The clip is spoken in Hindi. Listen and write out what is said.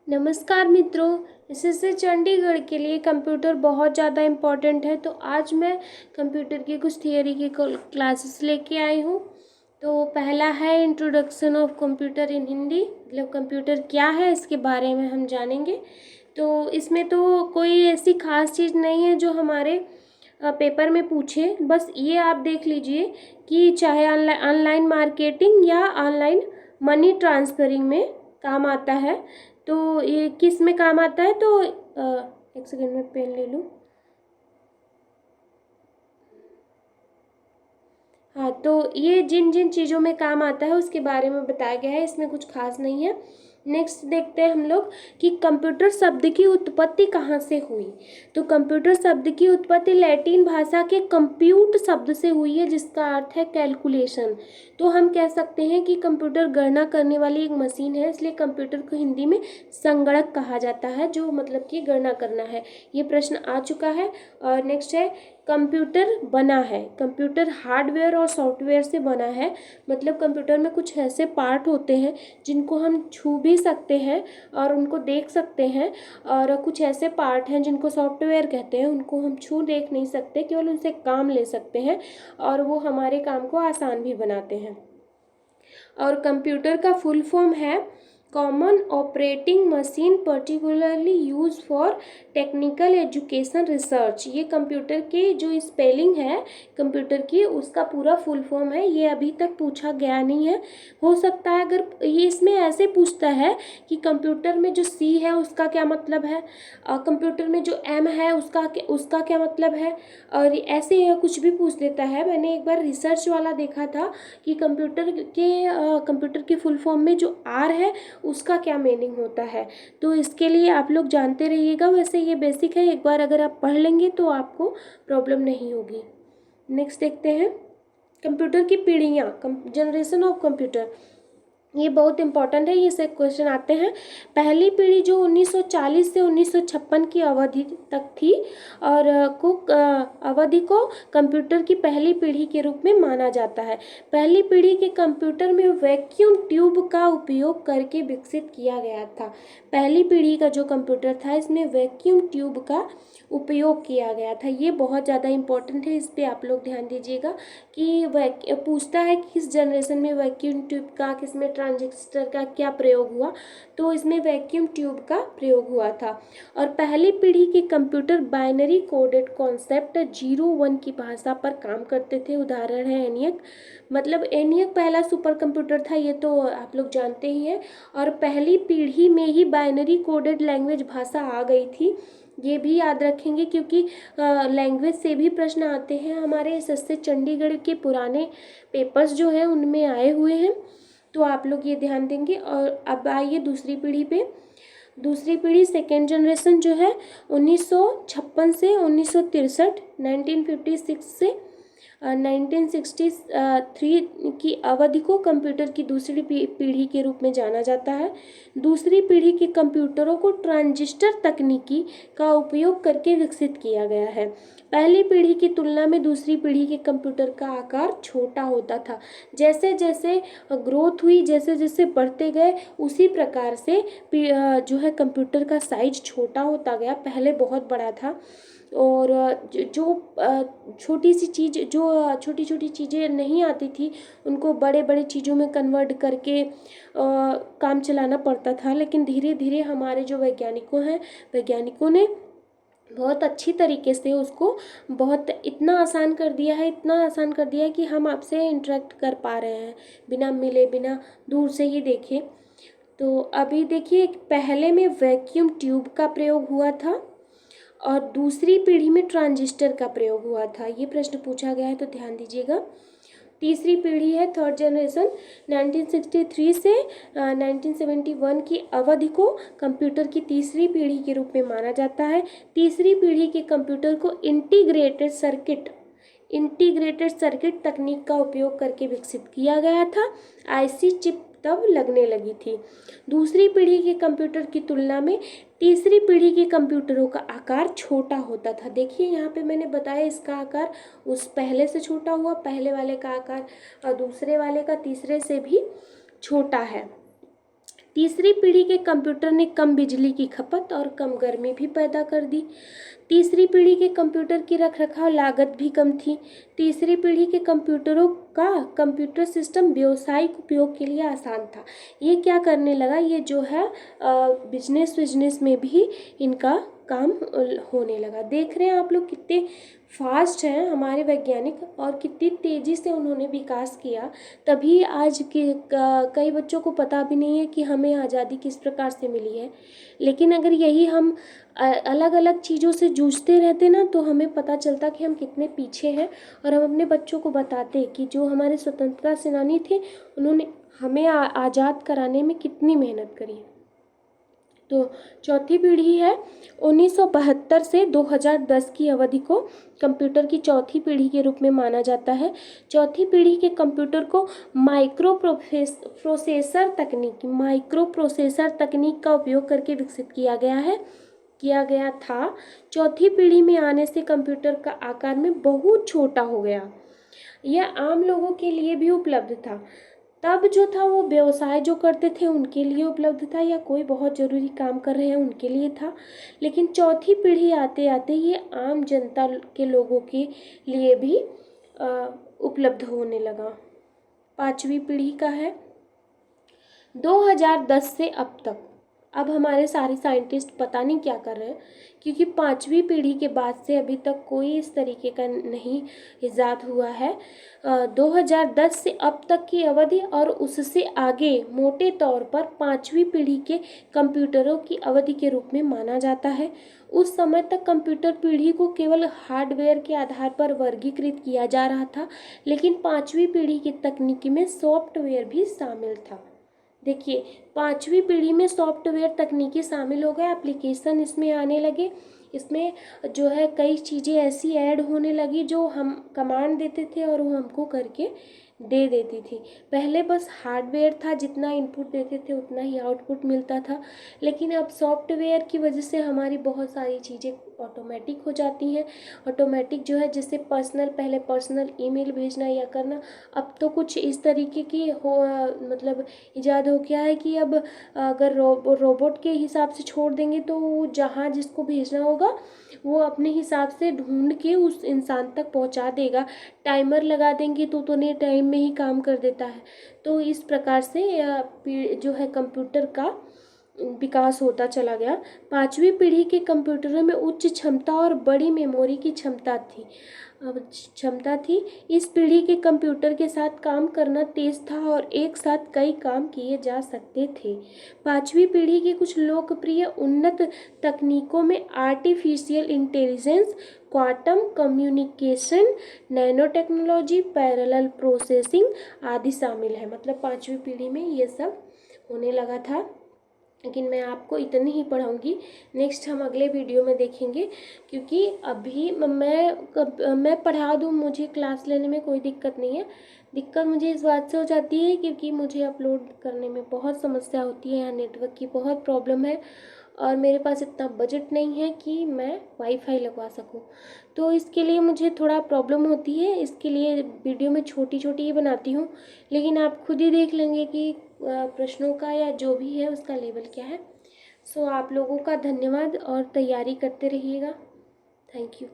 नमस्कार मित्रों। एसएससी चंडीगढ़ के लिए कंप्यूटर बहुत ज़्यादा इम्पोर्टेंट है। तो आज मैं कंप्यूटर की कुछ थियरी की क्लासेस लेके आई हूँ। तो पहला है इंट्रोडक्शन ऑफ कंप्यूटर इन हिंदी, मतलब कंप्यूटर क्या है इसके बारे में हम जानेंगे। तो इसमें तो कोई ऐसी खास चीज़ नहीं है जो हमारे पेपर में पूछे। बस ये आप देख लीजिए कि चाहे ऑनलाइन मार्केटिंग या ऑनलाइन मनी ट्रांसफरिंग में काम आता है। तो ये किस में काम आता है, तो एक सेकेंड में पेन ले लूँ। हाँ, तो ये जिन जिन चीज़ों में काम आता है उसके बारे में बताया गया है, इसमें कुछ खास नहीं है। नेक्स्ट देखते हैं हम लोग कि कंप्यूटर शब्द की उत्पत्ति कहाँ से हुई। तो कंप्यूटर शब्द की उत्पत्ति लैटिन भाषा के कंप्यूट शब्द से हुई है, जिसका अर्थ है कैलकुलेशन। तो हम कह सकते हैं कि कंप्यूटर गणना करने वाली एक मशीन है, इसलिए कंप्यूटर को हिंदी में संगणक कहा जाता है, जो मतलब कि गणना करना है। ये प्रश्न आ चुका है। और नेक्स्ट है कंप्यूटर बना है। कंप्यूटर हार्डवेयर और सॉफ्टवेयर से बना है, मतलब कंप्यूटर में कुछ ऐसे पार्ट होते हैं जिनको हम छू भी सकते हैं और उनको देख सकते हैं, और कुछ ऐसे पार्ट हैं जिनको सॉफ्टवेयर कहते हैं, उनको हम छू देख नहीं सकते, केवल उनसे काम ले सकते हैं और वो हमारे काम को आसान भी बनाते हैं। और कंप्यूटर का फुल फॉर्म है common operating machine particularly use for technical education research. ये कंप्यूटर की जो स्पेलिंग है कंप्यूटर की, उसका पूरा फुल फॉर्म है। ये अभी तक पूछा गया नहीं है। हो सकता है अगर ये इसमें ऐसे पूछता है कि कंप्यूटर में जो सी है उसका क्या मतलब है, कंप्यूटर में जो एम है उसका क्या मतलब है, और ऐसे कुछ भी पूछ देता है। मैंने एक बार रिसर्च वाला देखा था कि कंप्यूटर के फुल फॉर्म में जो आर है उसका क्या मीनिंग होता है। तो इसके लिए आप लोग जानते रहिएगा। वैसे ये बेसिक है, एक बार अगर आप पढ़ लेंगे तो आपको प्रॉब्लम नहीं होगी। नेक्स्ट देखते हैं कंप्यूटर की पीढ़ियाँ, जनरेशन ऑफ कंप्यूटर। ये बहुत इंपॉर्टेंट है, ये से क्वेश्चन आते हैं। पहली पीढ़ी जो 1940 से 1956 की अवधि तक थी, और अवधि को कंप्यूटर की पहली पीढ़ी के रूप में माना जाता है। पहली पीढ़ी के कंप्यूटर में वैक्यूम ट्यूब का उपयोग करके विकसित किया गया था। पहली पीढ़ी का जो कंप्यूटर था इसमें वैक्यूम ट्यूब का उपयोग किया गया था। ये बहुत ज़्यादा इम्पोर्टेंट है, इस पर आप लोग ध्यान दीजिएगा कि पूछता है कि किस जनरेशन में वैक्यूम ट्यूब का, किस में ट्रांजिस्टर का क्या प्रयोग हुआ, तो इसमें वैक्यूम ट्यूब का प्रयोग हुआ था। और पहली पीढ़ी के कंप्यूटर बाइनरी कोडेड कॉन्सेप्ट 0-1 की भाषा पर काम करते थे। उदाहरण है एनियक, मतलब एनियक पहला सुपर कंप्यूटर था, ये तो आप लोग जानते ही हैं। और पहली पीढ़ी में ही बाइनरी कोडेड लैंग्वेज भाषा आ गई थी, ये भी याद रखेंगे क्योंकि लैंग्वेज से भी प्रश्न आते हैं। हमारे एसएससी चंडीगढ़ के पुराने पेपर्स जो हैं उनमें आए हुए हैं, तो आप लोग ये ध्यान देंगे। और अब आइए दूसरी पीढ़ी पे। दूसरी पीढ़ी सेकेंड जनरेशन जो है 1956 से 1963, 1956 से 1963 की अवधि को कंप्यूटर की दूसरी पीढ़ी के रूप में जाना जाता है। दूसरी पीढ़ी के कंप्यूटरों को ट्रांजिस्टर तकनीकी का उपयोग करके विकसित किया गया है। पहली पीढ़ी की तुलना में दूसरी पीढ़ी के कंप्यूटर का आकार छोटा होता था। जैसे जैसे ग्रोथ हुई, जैसे जैसे बढ़ते गए, उसी प्रकार से जो है कंप्यूटर का साइज छोटा होता गया। पहले बहुत बड़ा था, और जो छोटी सी चीज़, जो छोटी छोटी चीज़ें नहीं आती थी, उनको बड़े बड़े चीज़ों में कन्वर्ट करके काम चलाना पड़ता था। लेकिन धीरे धीरे हमारे जो वैज्ञानिकों ने बहुत अच्छी तरीके से उसको बहुत इतना आसान कर दिया है, इतना आसान कर दिया है कि हम आपसे इंटरेक्ट कर पा रहे हैं बिना मिले, बिना दूर से ही देखे। तो अभी देखिए, पहले में वैक्यूम ट्यूब का प्रयोग हुआ था और दूसरी पीढ़ी में ट्रांजिस्टर का प्रयोग हुआ था। ये प्रश्न पूछा गया है, तो ध्यान दीजिएगा। तीसरी पीढ़ी है थर्ड जनरेशन, 1963 से 1971 की अवधि को कंप्यूटर की तीसरी पीढ़ी के रूप में माना जाता है। तीसरी पीढ़ी के कंप्यूटर को इंटीग्रेटेड सर्किट तकनीक का उपयोग करके विकसित किया गया था। आईसी चिप तब लगने लगी थी। दूसरी पीढ़ी के कंप्यूटर की तुलना में तीसरी पीढ़ी के कंप्यूटरों का आकार छोटा होता था। देखिए यहाँ पे मैंने बताया इसका आकार उस पहले से छोटा हुआ, पहले वाले का आकार और दूसरे वाले का तीसरे से भी छोटा है। तीसरी पीढ़ी के कंप्यूटर ने कम बिजली की खपत और कम गर्मी भी पैदा कर दी। तीसरी पीढ़ी के कंप्यूटर की रखरखाव लागत भी कम थी। तीसरी पीढ़ी के कंप्यूटरों का कंप्यूटर सिस्टम व्यावसायिक उपयोग के लिए आसान था। ये क्या करने लगा, ये जो है बिजनेस में भी इनका काम होने लगा। देख रहे हैं आप लोग कितने फास्ट हैं हमारे वैज्ञानिक और कितनी तेज़ी से उन्होंने विकास किया। तभी आज के कई बच्चों को पता भी नहीं है कि हमें आज़ादी किस प्रकार से मिली है। लेकिन अगर यही हम अलग अलग चीज़ों से जूझते रहते ना, तो हमें पता चलता कि हम कितने पीछे हैं। और हम अपने बच्चों को बताते कि जो हमारे स्वतंत्रता सेनानी थे, उन्होंने हमें आज़ाद कराने में कितनी मेहनत करी। तो चौथी पीढ़ी है 1972 से 2010 की अवधि को कंप्यूटर की चौथी पीढ़ी के रूप में माना जाता है। चौथी पीढ़ी के कंप्यूटर को माइक्रो प्रोसेसर तकनीक का उपयोग करके विकसित किया गया था। चौथी पीढ़ी में आने से कंप्यूटर का आकार में बहुत छोटा हो गया। यह आम लोगों के लिए भी उपलब्ध था। तब जो था वो व्यवसाय जो करते थे उनके लिए उपलब्ध था, या कोई बहुत ज़रूरी काम कर रहे हैं उनके लिए था। लेकिन चौथी पीढ़ी आते आते ये आम जनता के लोगों के लिए भी उपलब्ध होने लगा। पांचवी पीढ़ी का है 2010 से अब तक। अब हमारे सारे साइंटिस्ट पता नहीं क्या कर रहे हैं, क्योंकि पांचवी पीढ़ी के बाद से अभी तक कोई इस तरीके का नहीं इजाद हुआ है। 2010 से अब तक की अवधि और उससे आगे मोटे तौर पर पांचवी पीढ़ी के कंप्यूटरों की अवधि के रूप में माना जाता है। उस समय तक कंप्यूटर पीढ़ी को केवल हार्डवेयर के आधार पर वर्गीकृत किया जा रहा था, लेकिन पांचवी पीढ़ी की तकनीकी में सॉफ्टवेयर भी शामिल था। देखिए, पांचवी पीढ़ी में सॉफ्टवेयर तकनीकी शामिल हो गए, एप्लीकेशन इसमें आने लगे। इसमें जो है कई चीज़ें ऐसी ऐड होने लगी जो हम कमांड देते थे और वो हमको करके दे देती थी। पहले बस हार्डवेयर था, जितना इनपुट देते थे उतना ही आउटपुट मिलता था। लेकिन अब सॉफ्टवेयर की वजह से हमारी बहुत सारी चीज़ें ऑटोमेटिक हो जाती हैं। ऑटोमेटिक जो है, जैसे पहले पर्सनल ईमेल भेजना या करना, अब तो कुछ इस तरीके की मतलब ईजाद हो गया है कि अब अगर रोबोट के हिसाब से छोड़ देंगे तो वो जहाँ जिसको भेजना होगा वो अपने हिसाब से ढूंढ के उस इंसान तक पहुंचा देगा। टाइमर लगा देंगे तो उतने टाइम में ही काम कर देता है। तो इस प्रकार से जो है कंप्यूटर का विकास होता चला गया। पांचवी पीढ़ी के कंप्यूटरों में उच्च क्षमता और बड़ी मेमोरी की क्षमता थी। इस पीढ़ी के कंप्यूटर के साथ काम करना तेज था और एक साथ कई काम किए जा सकते थे। पांचवी पीढ़ी की कुछ लोकप्रिय उन्नत तकनीकों में artificial intelligence, quantum communication, nano technology, parallel processing आदि शामिल है। मतलब पांचवी पीढ़ी में ये सब होने लगा था। लेकिन मैं आपको इतनी ही पढ़ाऊँगी, नेक्स्ट हम अगले वीडियो में देखेंगे। क्योंकि अभी मैं पढ़ा दूँ, मुझे क्लास लेने में कोई दिक्कत नहीं है। दिक्कत मुझे इस बात से हो जाती है क्योंकि मुझे अपलोड करने में बहुत समस्या होती है, यहाँ नेटवर्क की बहुत प्रॉब्लम है और मेरे पास इतना बजट नहीं है कि मैं वाईफाई लगवा सकूं। तो इसके लिए मुझे थोड़ा प्रॉब्लम होती है, इसके लिए वीडियो में छोटी छोटी ही बनाती हूँ। लेकिन आप खुद ही देख लेंगे कि प्रश्नों का या जो भी है उसका लेवल क्या है। सो आप लोगों का धन्यवाद और तैयारी करते रहिएगा। Thank you.